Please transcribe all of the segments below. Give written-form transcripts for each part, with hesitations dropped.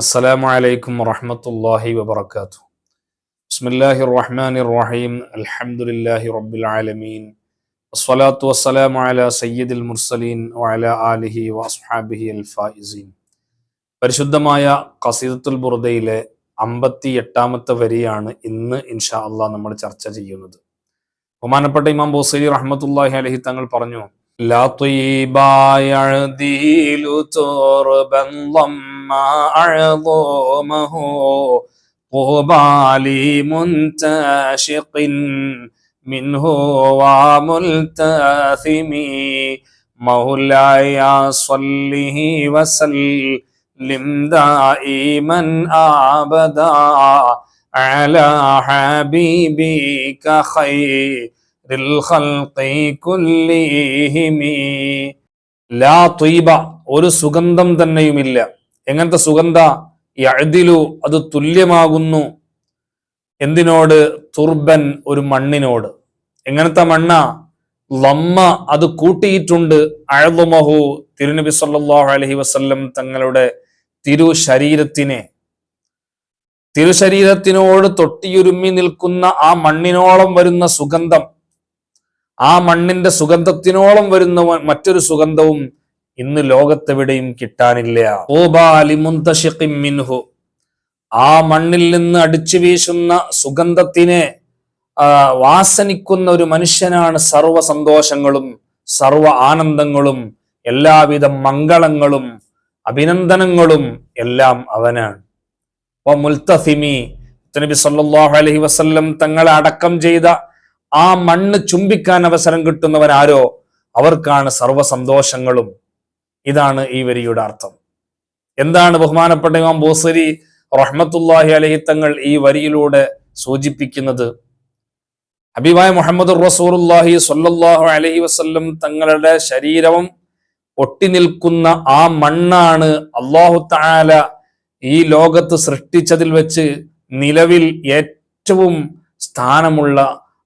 السلام عليكم ورحمة الله وبركاته. بسم الله الرحمن الرحيم. الحمد لله رب العالمين. الصلاة والسلام على سيد المرسلين وعلى آله وأصحابه الفائزين. പരിശുദ്ധമായ ഖസീദത്തുൽ ബുർദയിലെ 58ാമത്തെ വരിയാണ് ഇന്ന് ഇൻഷാ അള്ളാഹ് നമ്മൾ ചർച്ച ചെയ്യുന്നത്. ബഹുമാനപ്പെട്ട ഇമാം ബൂസൈരി റഹ്മത്തുള്ളാഹി അലൈഹി തങ്ങൾ പറഞ്ഞു, لا طيبا يعديل تربا ضما أعظمه طوبى لمنتشق منه وملتثم مولاي صله وسلم دائما أبدا على حبيبك خير ലാ ത്വയ്ബ, ഒരു സുഗന്ധം തന്നെയുമില്ല. എങ്ങനത്തെ സുഗന്ധ? യഅ്ദിലു, അത് തുല്യമാകുന്നു. എന്തിനോട്? തുർബൻ, ഒരു മണ്ണിനോട്. എങ്ങനത്തെ മണ്ണ? ലമ്മ, അത് കൂട്ടിയിട്ടുണ്ട്. അഅ്ളമഹു, തിരുനബി സല്ലല്ലാഹു അലൈഹി വസല്ലം തങ്ങളുടെ തിരുശരീരത്തിനോട് തൊട്ടിയുരുമ്മി നിൽക്കുന്ന ആ മണ്ണിനോളം വരുന്ന സുഗന്ധം, ആ മണ്ണിന്റെ സുഗന്ധത്തിനോളം വരുന്ന മറ്റൊരു സുഗന്ധവും ഇന്ന് ലോകത്തെവിടെയും കിട്ടാനില്ല. മിൻഹു, ആ മണ്ണിൽ നിന്ന് അടിച്ചു വീശുന്ന സുഗന്ധത്തിനെ വാസനിക്കുന്ന ഒരു മനുഷ്യനാണ് സർവ സന്തോഷങ്ങളും സർവ ആനന്ദങ്ങളും എല്ലാവിധ മംഗളങ്ങളും അഭിനന്ദനങ്ങളും എല്ലാം അവനാണ്. മുൽത്തസിമി, നബി സല്ലല്ലാഹു അലൈഹി വസല്ലം തങ്ങളെ അടക്കം ചെയ്ത ആ മണ്ണ് ചുംബിക്കാൻ അവസരം കിട്ടുന്നവൻ ആരോ അവർക്കാണ് സർവ്വ സന്തോഷങ്ങളും. ഇതാണ് ഈ വരിയുടെ അർത്ഥം. എന്താണ് ബഹുമാനപ്പെട്ട ഇമാം ബൂസരി റഹ്മത്തുള്ളാഹി അലൈഹി തങ്ങൾ ഈ വരിയിലൂടെ സൂചിപ്പിക്കുന്നത്? ഹബീബായ മുഹമ്മദുർ റസൂലുള്ളാഹി സ്വല്ലല്ലാഹു അലൈഹി വസല്ലം തങ്ങളുടെ ശരീരം ഒട്ടി നിൽക്കുന്ന ആ മണ്ണാണ് അല്ലാഹു തആല ഈ ലോകത്ത് സൃഷ്ടിച്ചതിൽ വെച്ച് നിലവിൽ ഏറ്റവും സ്ഥാനമുള്ള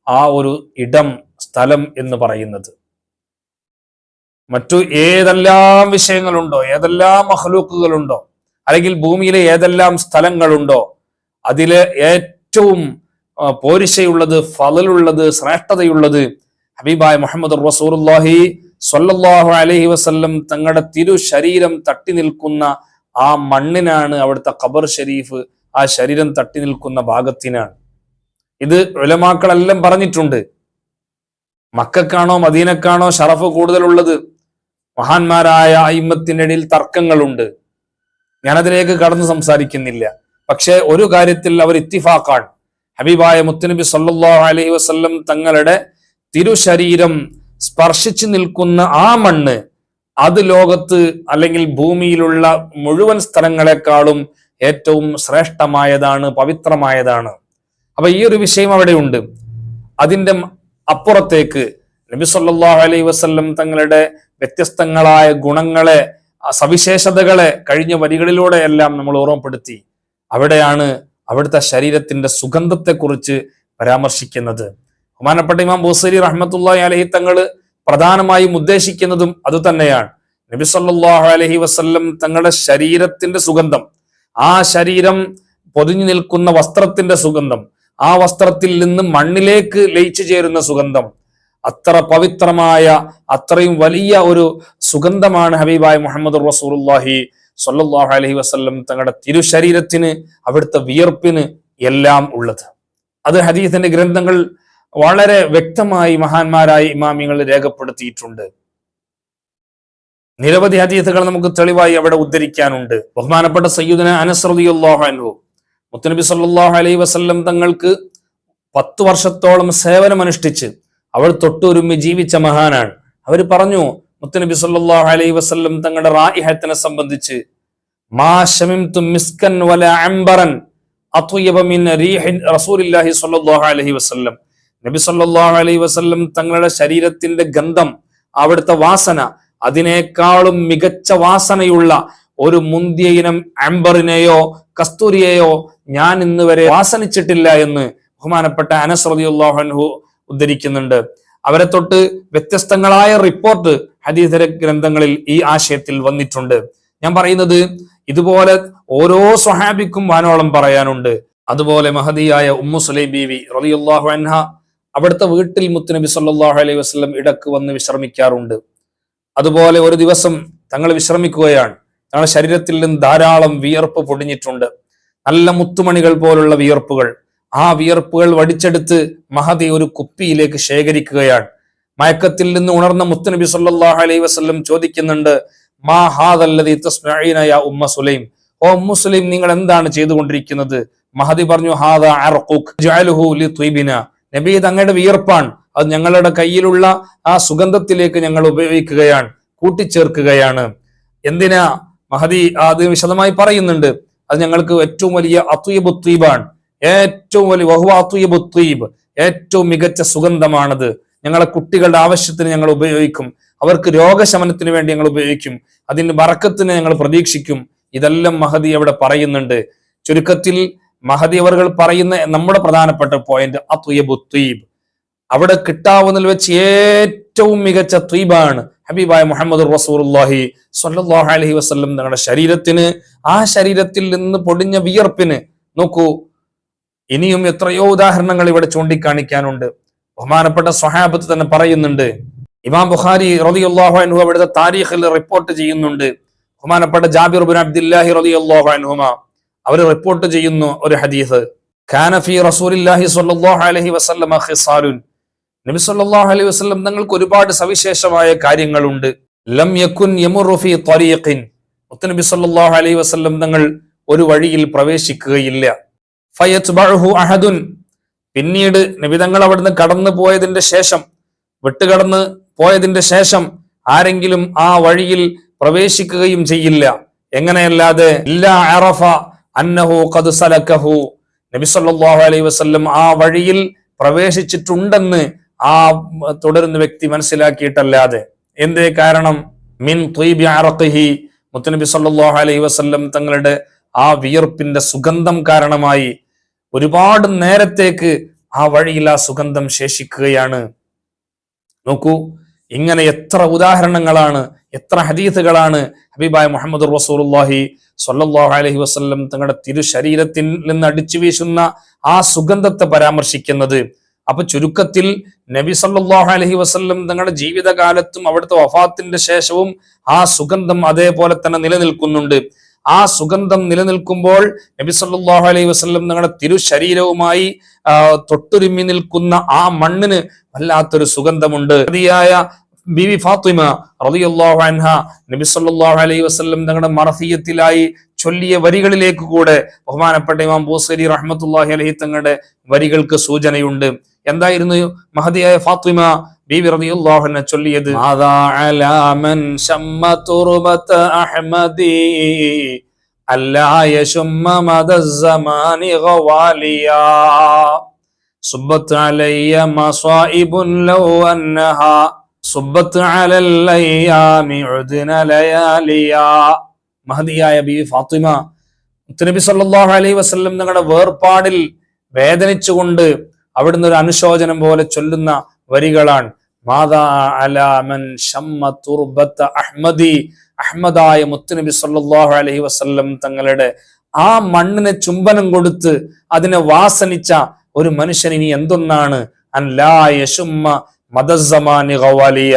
ആ ഒരു സ്ഥലം എന്ന് പറയുന്നത്. മറ്റു ഏതെല്ലാം വിഷയങ്ങളുണ്ടോ, ഏതെല്ലാം മഖ്ലൂക്കുകളുണ്ടോ, അല്ലെങ്കിൽ ഭൂമിയിലെ ഏതെല്ലാം സ്ഥലങ്ങളുണ്ടോ, അതിലെ ഏറ്റവും പോരിശയുള്ളത്, ഫളലുള്ളത്, ശ്രേഷ്ഠതയുള്ളത് ഹബീബായ മുഹമ്മദ് റസൂലുള്ളാഹി സ്വല്ലല്ലാഹു അലൈഹി വസല്ലം തങ്ങളുടെ ശരീരം തട്ടി നിൽക്കുന്ന ആ മണ്ണിനാണ്. അവിടുത്തെ ഖബർ ഷരീഫ് ആ ശരീരം തട്ടി നിൽക്കുന്ന ഭാഗത്തിനാണ്. ഇത് ഉലമാക്കളെല്ലാം പറഞ്ഞിട്ടുണ്ട്. മക്കക്കാണോ മദീനക്കാണോ ഷറഫ് കൂടുതലുള്ളത്? മഹാന്മാരായ അയിമ്മത്തിന്റെ ഇടയിൽ തർക്കങ്ങളുണ്ട്. ഞാനതിലേക്ക് കടന്ന് സംസാരിക്കുന്നില്ല. പക്ഷെ ഒരു കാര്യത്തിൽ അവർ ഇത്തിഫാഖാണ്. ഹബീബായ മുത്തുനബി സല്ലല്ലാഹു അലൈഹി വസല്ലം തങ്ങളുടെ തിരുശരീരം സ്പർശിച്ചു നിൽക്കുന്ന ആ മണ്ണ്, അത് ലോകത്ത് അല്ലെങ്കിൽ ഭൂമിയിലുള്ള മുഴുവൻ സ്ഥലങ്ങളെക്കാളും ഏറ്റവും ശ്രേഷ്ഠമായതാണ്, പവിത്രമായതാണ്. അപ്പൊ ഈ ഒരു വിഷയം അവിടെയുണ്ട്. അതിന്റെ അപ്പുറത്തേക്ക് നബി സല്ലല്ലാഹു അലൈഹി വസല്ലം തങ്ങളുടെ വ്യത്യസ്തങ്ങളായ ഗുണങ്ങളെ, സവിശേഷതകളെ കഴിഞ്ഞ വരികളിലൂടെ എല്ലാം നമ്മൾ ഓർമ്മപ്പെടുത്തി. അവിടെയാണ് അവിടുത്തെ ശരീരത്തിന്റെ സുഗന്ധത്തെക്കുറിച്ച് പരാമർശിക്കുന്നത്. ബഹുമാനപ്പെട്ട ഇമാം ബൂസരി റഹ്മത്തുള്ളാഹി അലൈഹി തങ്ങള് പ്രധാനമായും ഉദ്ദേശിക്കുന്നതും അതുതന്നെയാണ്. നബി സല്ലല്ലാഹു അലൈഹി വസല്ലം തങ്ങളുടെ ശരീരത്തിന്റെ സുഗന്ധം, ആ ശരീരം പൊതിഞ്ഞു നിൽക്കുന്ന വസ്ത്രത്തിന്റെ സുഗന്ധം, ആ വസ്ത്രത്തിൽ നിന്ന് മണ്ണിലേക്ക് ലയിച്ചു ചേരുന്ന സുഗന്ധം, അത്ര പവിത്രമായ, അത്രയും വലിയ ഒരു സുഗന്ധമാണ് ഹബീബായ മുഹമ്മദ് റസൂലുള്ളാഹി സ്വല്ലല്ലാഹു അലൈഹി വസല്ലം തങ്ങളുടെ തിരുശരീരത്തിന്, അവിടുത്തെ വിയർപ്പിന് എല്ലാം ഉള്ളത്. അത് ഹദീസിന്റെ ഗ്രന്ഥങ്ങൾ വളരെ വ്യക്തമായി മഹാന്മാരായ ഇമാമിങ്ങൾ രേഖപ്പെടുത്തിയിട്ടുണ്ട്. നിരവധി ഹദീസുകൾ നമുക്ക് തെളിവായി അവിടെ ഉദ്ധരിക്കാനുണ്ട്. ബഹുമാനപ്പെട്ട സയ്യിദുന അനസ് റളിയല്ലാഹു അൻഹു, മുത്തുനബി സല്ലല്ലാഹു അലൈഹി വസല്ലം തങ്ങൾക്ക് 10 വർഷത്തോളം സേവനമനുഷ്ഠിച്ച് അവർ തൊട്ടുരുമ്മി ജീവിച്ച മഹാനാണ്. അവർ പറഞ്ഞു, മുത്തുനബി സല്ലല്ലാഹു അലൈഹി വസല്ലം തങ്ങളുടെ റായിഹത്തിനെ സംബന്ധിച്ച്, മാ ശമിംതു മിസ്കൻ വല അംബറൻ അത്വയബ മിൻ റീഹി റസൂലില്ലാഹി സ്വല്ലല്ലാഹു അലൈഹി വസല്ലം. നബി സല്ലല്ലാഹു അലൈഹി വസല്ലം തങ്ങളുടെ ശരീരത്തിന്റെ ഗന്ധം, അവിടുത്തെ വാസന, അതിനേക്കാളും മികച്ച വാസനയുള്ള ഒരു മുന്തിയ ഇനം അംബറിനെയോ കസ്തൂരിയെയോ ഞാൻ ഇന്ന് വരെ വാസനിച്ചിട്ടില്ല എന്ന് ബഹുമാനപ്പെട്ട അനസ് റളിയല്ലാഹു അൻഹു ഉദ്ധരിക്കുന്നുണ്ട്. അവരെ തൊട്ട് വ്യത്യസ്തങ്ങളായ റിപ്പോർട്ട് ഹദീസ് ഗ്രന്ഥങ്ങളിൽ ഈ ആശയത്തിൽ വന്നിട്ടുണ്ട്. ഞാൻ പറയുന്നത്, ഇതുപോലെ ഓരോ സ്വഹാബിക്കും വാനോളം പറയാനുണ്ട്. അതുപോലെ മഹദിയായ ഉമ്മു സുലൈം ബീവി റളിയല്ലാഹു അൻഹ, അവിടുത്തെ വീട്ടിൽ മുത്തുനബി സല്ലല്ലാഹു അലൈഹി വസല്ലം ഇടക്ക് വന്ന് വിശ്രമിക്കാറുണ്ട്. അതുപോലെ ഒരു ദിവസം തങ്ങൾ വിശ്രമിക്കുകയാണ്. തങ്ങളുടെ ശരീരത്തിൽ നിന്ന് ധാരാളം വിയർപ്പ് പൊടിഞ്ഞിട്ടുണ്ട്, നല്ല മുത്തുമണികൾ പോലുള്ള വിയർപ്പുകൾ. ആ വിയർപ്പുകൾ വടിച്ചെടുത്ത് മഹദി ഒരു കുപ്പിയിലേക്ക് ശേഖരിക്കുകയാണ്. മയക്കത്തിൽ നിന്ന് ഉണർന്ന മുത്തുനബി സല്ലല്ലാഹു അലൈഹി വസല്ലം ചോദിക്കുന്നുണ്ട്, മാ ഹാദല്ലദീ തസ്മഈന യാ ഉമ്മ സുലൈം, ഓ ഉമ്മു സുലൈം, നിങ്ങൾ എന്താണ് ചെയ്തുകൊണ്ടിരിക്കുന്നത്? മഹദി പറഞ്ഞു, ഹാദാ അർഖുക് ജഅലുഹു ലിത്വീബിന, നബി തങ്ങളുടെ വിയർപ്പാണ്, അത് ഞങ്ങളുടെ കയ്യിലുള്ള ആ സുഗന്ധത്തിലേക്ക് ഞങ്ങൾ ഉപയോഗിക്കുകയാണ്, കൂട്ടിച്ചേർക്കുകയാണ്. എന്തിനാ? മഹദി അത് വിശദമായി പറയുന്നുണ്ട്. അത് ഞങ്ങൾക്ക് ഏറ്റവും വലിയ അത്വീബു ത്വീബാണ്, ഏറ്റവും വലിയ വഹുവ അത്വീബു ത്വീബ്, ഏറ്റവും മികച്ച സുഗന്ധമാണത്. ഞങ്ങളെ കുട്ടികളുടെ ആവശ്യത്തിന് ഞങ്ങൾ ഉപയോഗിക്കും, അവർക്ക് രോഗശമനത്തിന് വേണ്ടി ഞങ്ങൾ ഉപയോഗിക്കും, അതിന് ബറക്കത്തിന് ഞങ്ങൾ പ്രതീക്ഷിക്കും. ഇതെല്ലാം മഹദി അവിടെ പറയുന്നുണ്ട്. ചുരുക്കത്തിൽ മഹദി അവർ പറയുന്ന നമ്മുടെ പ്രധാനപ്പെട്ട പോയിന്റ് അത്വീബു ത്വീബ്, അവിടെ കിട്ടാവുന്നതിൽ വെച്ച് ഏറ്റവും മികച്ച ത്വീബാണ് ഹബീബായ മുഹമ്മദ് റസൂലുള്ളാഹി സ്വല്ലല്ലാഹു അലൈഹി വസല്ലം തങ്ങളുടെ ശരീരത്തിന്, ആ ശരീരത്തിൽ നിന്ന് പൊടിഞ്ഞ വിയർപ്പിന്. നോക്കൂ, ഇനിയും എത്രയോ ഉദാഹരണങ്ങൾ ഇവിടെ ചൂണ്ടിക്കാണിക്കാനുണ്ട്. ബഹുമാനപ്പെട്ട സ്വഹാബത്ത് തന്നെ പറയുന്നുണ്ട്. ഇമാം ബുഖാരി റളിയല്ലാഹു അൻഹു അവിടുത്തെ താരീഖിൽ റിപ്പോർട്ട് ചെയ്യുന്നുണ്ട്. ബഹുമാനപ്പെട്ട ജാബിർ ബിൻ അബ്ദുല്ലാഹി റളിയല്ലാഹു അൻഹുമ അവർ റിപ്പോർട്ട് ചെയ്യുന്നു ഒരു ഹദീസ്, കാന ഫീ റസൂലില്ലാഹി സ്വല്ലല്ലാഹു അലൈഹി വസല്ലം ഖിസാലുൻ, നബി സല്ലല്ലാഹു അലൈഹി വസല്ലം തങ്ങൾക്ക് ഒരുപാട് സവിശേഷമായ കാര്യങ്ങളുണ്ട്. ലം യകുൻ യമുറു ഫീ ത്വരീഖിൻ, മുത്തനബി സല്ലല്ലാഹു അലൈഹി വസല്ലം തങ്ങൾ ഒരു വഴിയിൽ പ്രവേശിക്കുകയില്ല. ഫയത്ബഉഹു അഹദുൻ, പിന്നീട് നബി തങ്ങൾ അവിടുന്ന് കടന്നു പോയതിന്റെ ശേഷം, വിട്ടുകടന്ന് പോയതിന്റെ ശേഷം ആരെങ്കിലും ആ വഴിയിൽ പ്രവേശിക്കുകയും ചെയ്യില്ല. എങ്ങനെയല്ലാതെ ഇല്ലാ അറഫ അന്നഹു ഖദ് സലകഹു, നബി സല്ലല്ലാഹു അലൈഹി വസല്ലം ആ വഴിയിൽ പ്രവേശിച്ചിട്ടുണ്ടെന്ന് ആ തുടരുന്ന വ്യക്തി മനസ്സിലാക്കിയിട്ടല്ലാതെ. എന്തേ കാരണം? മിൻ ത്വീബി അറഖിഹി, മുത്തനബി സല്ലല്ലാഹു അലൈഹി വസല്ലം തങ്ങളുടെ ആ വിയർപ്പിന്റെ സുഗന്ധം കാരണമായി ഒരുപാട് നേരത്തേക്ക് ആ വഴിയിൽ ആ സുഗന്ധം ശേഷിക്കുകയാണ്. നോക്കൂ, ഇങ്ങനെ എത്ര ഉദാഹരണങ്ങളാണ്, എത്ര ഹദീസുകളാണ് ഹബീബായ മുഹമ്മദ് റസൂലുള്ളാഹി സ്വല്ലല്ലാഹു അലൈഹി വസല്ലം തങ്ങളുടെ തിരു ശരീരത്തിൽ നിന്ന് അടിച്ചു വീശുന്ന ആ സുഗന്ധത്തെ പരാമർശിക്കുന്നത്. അപ്പൊ ചുരുക്കത്തിൽ നബി സല്ലല്ലാഹു അലൈഹി വസല്ലം തങ്ങളുടെ ജീവിതകാലത്തും അവിടുത്തെ വഫാത്തിന്റെ ശേഷവും ആ സുഗന്ധം അതേപോലെ തന്നെ നിലനിൽക്കുന്നുണ്ട്. ആ സുഗന്ധം നിലനിൽക്കുമ്പോൾ നബി സല്ലല്ലാഹു അലൈഹി വസല്ലം തങ്ങളുടെ തിരു ശരീരവുമായി തൊട്ടുരുമ്മി നിൽക്കുന്ന ആ മണ്ണിന് വല്ലാത്തൊരു സുഗന്ധമുണ്ട്. ബീവി ഫാത്തിമ റളിയല്ലാഹു അൻഹ നബി സല്ലല്ലാഹു അലൈഹി വസല്ലം തങ്ങളുടെ മർഫിയത്തിലായി ചൊല്ലിയ വരികളിലേക്ക് കൂടെ ബഹുമാനപ്പെട്ട ഇമാം ബൂസരി റഹ്മത്തുള്ളാഹി അലൈഹി തങ്ങളുടെ വരികൾക്ക് സൂചനയുണ്ട്. എന്തായിരുന്നു മഹദിയായ ഫാത്തിമ ബീവി റളിയല്ലാഹു അൻഹ ചൊല്ലിയത്? മാദാ അലാ മൻ ശമ്മ തുർബത അഹ്മദി അല്ലാ യശുമ്മ മദസ്സമാനി ഗവാലിയാ സുബ്ബത് അലയ്യ മസായിബുൻ ലൗ അന്നഹാ സുബ്ബത്ത് അലൽ അയ്യാമി ഉദ്ന ലയാലിയാ. മഹദിയായ ബീവി ഫാത്തിമ നബി സല്ലല്ലാഹു അലൈഹി വസല്ലം തങ്ങളുടെ വേർപാടിൽ വേദനിച്ചുകൊണ്ട് അവിടുന്ന് ഒരു അനുശോചനം പോലെ ചൊല്ലുന്ന വരികളാണ്. മാദാ അലാ മൻ ശമ്മ തുർബത അഹ്മദി, അഹ്മദായ മുത്തുനബി സല്ലല്ലാഹു അലൈഹി വസല്ലം തങ്ങളുടെ ആ മണ്ണിനെ ചുംബനം കൊടുത്ത് അതിനെ വാസനിച്ച ഒരു മനുഷ്യൻ ഇനി എന്തൊന്നാണ്? അൻ ലാ യശുമ്മ മദസ്സമാനി ഗവാലിയ,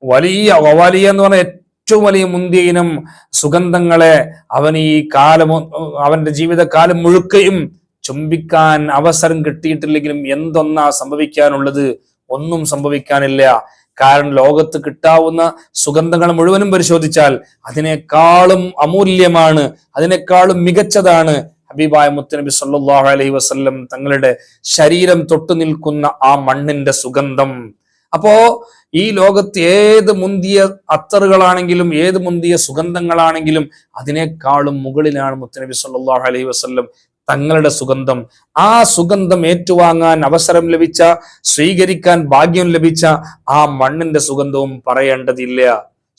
വലിയ ഗവാലിയ എന്ന് പറഞ്ഞ ഏറ്റവും വലിയ മുന്തിയ ഇനം സുഗന്ധങ്ങളെ അവൻ ഈ കാലം, അവന്റെ ജീവിതകാലം മുഴുക്കയും ചുംബിക്കാൻ അവസരം കിട്ടിയിട്ടില്ലെങ്കിലും എന്തൊന്നാ സംഭവിക്കാനുള്ളത്? ഒന്നും സംഭവിക്കാനില്ല. കാരണം ലോകത്ത് കിട്ടാവുന്ന സുഗന്ധങ്ങൾ മുഴുവനും പരിശോധിച്ചാൽ അതിനേക്കാളും അമൂല്യമാണ്, അതിനേക്കാളും മികച്ചതാണ് ഹബീബായ മുത്തുനബി സല്ലല്ലാഹു അലൈഹി വസല്ലം തങ്ങളുടെ ശരീരം തൊട്ടു നിൽക്കുന്ന ആ മണ്ണിന്റെ സുഗന്ധം. അപ്പോ ഈ ലോകത്ത് ഏത് മുന്തിയ അത്തറുകളാണെങ്കിലും ഏത് മുന്തിയ സുഗന്ധങ്ങളാണെങ്കിലും അതിനേക്കാളും മുകളിലാണ് മുത്തുനബി സല്ലല്ലാഹു അലൈഹി വസല്ലം തങ്ങളുടെ സുഗന്ധം. ആ സുഗന്ധം ഏറ്റുവാങ്ങാൻ അവസരം ലഭിച്ച, സ്വീകരിക്കാൻ ഭാഗ്യം ലഭിച്ച ആ മണ്ണിന്റെ സുഗന്ധവും പറയേണ്ടതില്ല.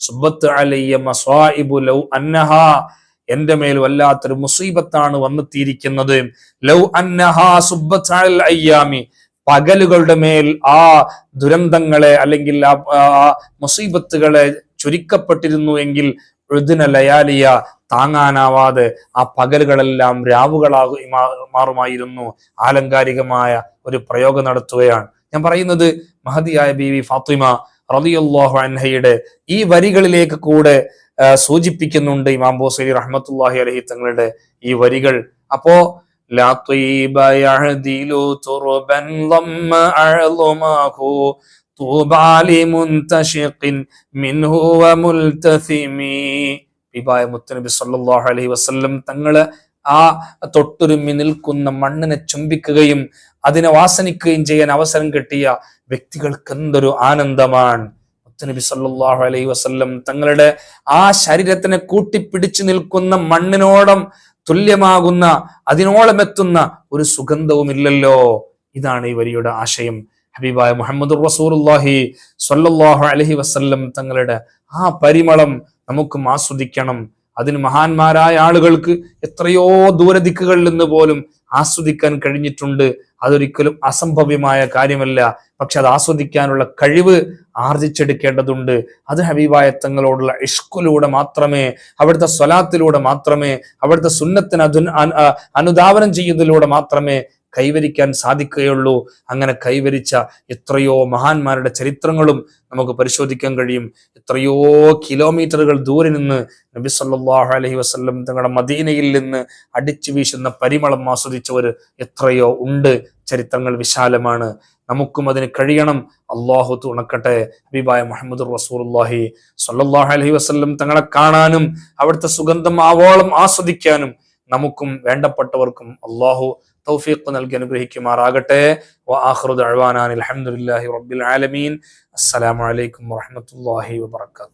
സുബ്ബത്ത് അലയ്യ മസായിബു ലൗ അന്നഹാ, എന്റെ മേൽ വല്ലാത്തൊരു മുസീബത്താണ് വന്നെത്തിയിരിക്കുന്നത്. ലൗ അന്നഹാ സുബ്ബത്ത് അലൽ അയ്യാമി, പകലുകളുടെ മേൽ ആ ദുരന്തങ്ങളെ അല്ലെങ്കിൽ ആ മുസീബത്തുകളെ ചുരുക്കപ്പെട്ടിരുന്നു എങ്കിൽ ഉദ്ന ലയാലിയ, താങ്ങാനാവാതെ ആ പകലുകളെല്ലാം രാവുകളാകി മാറുമായിരുന്നു. ആലങ്കാരികമായ ഒരു പ്രയോഗം നടത്തുകയാണ് ഞാൻ പറയുന്നത്. മഹദിയായ ബീവി ഫാത്തിമ റളിയല്ലാഹു അൻഹയുടെ ഈ വരികളിലേക്ക് കൂടെ സൂചിപ്പിക്കുന്നുണ്ട് ഇമാം ബൂസൈരി റഹ്മത്തുള്ളാഹി അലൈഹി തങ്ങളുടെ ഈ വരികൾ. അപ്പോ ലാ ത്വയ്ബ യഅദിലു തുർബൻ ളമ്മ അഅ്ളമഹു തൂബാ ലിമുൻതശിഖിൻ മിൻഹു വമുൽതസിമി. ഹബീബായ മുത്തുനബി സല്ലല്ലാഹു അലൈഹി വസല്ലം തങ്ങള് ആ തൊട്ടുരുമ്മി നിൽക്കുന്ന മണ്ണിനെ ചുംബിക്കുകയും അതിനെ വാസനിക്കുകയും ചെയ്യാൻ അവസരം കിട്ടിയ വ്യക്തികൾക്ക് എന്തൊരു ആനന്ദമാണ്. മുത്തുനബി സല്ലല്ലാഹു അലൈഹി വസല്ലം തങ്ങളുടെ ആ ശരീരത്തിനെ കൂട്ടിപ്പിടിച്ചു നിൽക്കുന്ന മണ്ണിനോളം തുല്യമാകുന്ന, അതിനോളം എത്തുന്ന ഒരു സുഗന്ധവുമില്ലല്ലോ. ഇതാണ് ഈ വരിയുടെ ആശയം. ഹബീബായ മുഹമ്മദുർ റസൂലുള്ളാഹി സ്വല്ലല്ലാഹു അലൈഹി വസല്ലം തങ്ങളുടെ ആ പരിമളം നമുക്കും ആസ്വദിക്കണം. അതിന് മഹാന്മാരായ ആളുകൾക്ക് എത്രയോ ദൂരദിക്കുകളിൽ നിന്ന് പോലും ആസ്വദിക്കാൻ കഴിഞ്ഞിട്ടുണ്ട്. അതൊരിക്കലും അസംഭവ്യമായ കാര്യമല്ല. പക്ഷെ അത് ആസ്വദിക്കാനുള്ള കഴിവ് ആർജിച്ചെടുക്കേണ്ടതുണ്ട്. അത് ഹബീബായ തങ്ങളോടുള്ള ഇഷ്കിലൂടെ മാത്രമേ, അവിടുത്തെ സ്വലാത്തിലൂടെ മാത്രമേ, അവിടുത്തെ സുന്നത്തിന് അനുധാവനം ചെയ്യുന്നതിലൂടെ മാത്രമേ കൈവരിക്കാൻ സാധിക്കുകയുള്ളൂ. അങ്ങനെ കൈവരിച്ച എത്രയോ മഹാന്മാരുടെ ചരിത്രങ്ങളും നമുക്ക് പരിശോധിക്കാൻ കഴിയും. എത്രയോ കിലോമീറ്ററുകൾ ദൂരെ നിന്ന് നബി സല്ലല്ലാഹു അലൈഹി വസല്ലം തങ്ങളുടെ മദീനയിൽ നിന്ന് അടിച്ചു വീശുന്ന പരിമളം ആസ്വദിച്ചവർ എത്രയോ ഉണ്ട്. ചരിത്രങ്ങൾ വിശാലമാണ്. നമുക്കും അതിന് കഴിയണം. അള്ളാഹു തുണക്കട്ടെ. ഹബീബായ മുഹമ്മദുർ റസൂലുള്ളാഹി സ്വല്ലല്ലാഹു അലൈഹി വസല്ലം തങ്ങളെ കാണാനും അവിടുത്തെ സുഗന്ധം ആവോളം ആസ്വദിക്കാനും നമുക്കും വേണ്ടപ്പെട്ടവർക്കും അള്ളാഹു തൗഫീഖ് നൽകി അനുഗ്രഹിക്കുമാറാകട്ടെ. വആഖിറു ദഅ്വാനാ അൽഹംദുലില്ലാഹി റബ്ബിൽ ആലമീൻ. അസ്സലാമു അലൈക്കും വറഹ്മത്തുള്ളാഹി വബറകാതുഹു.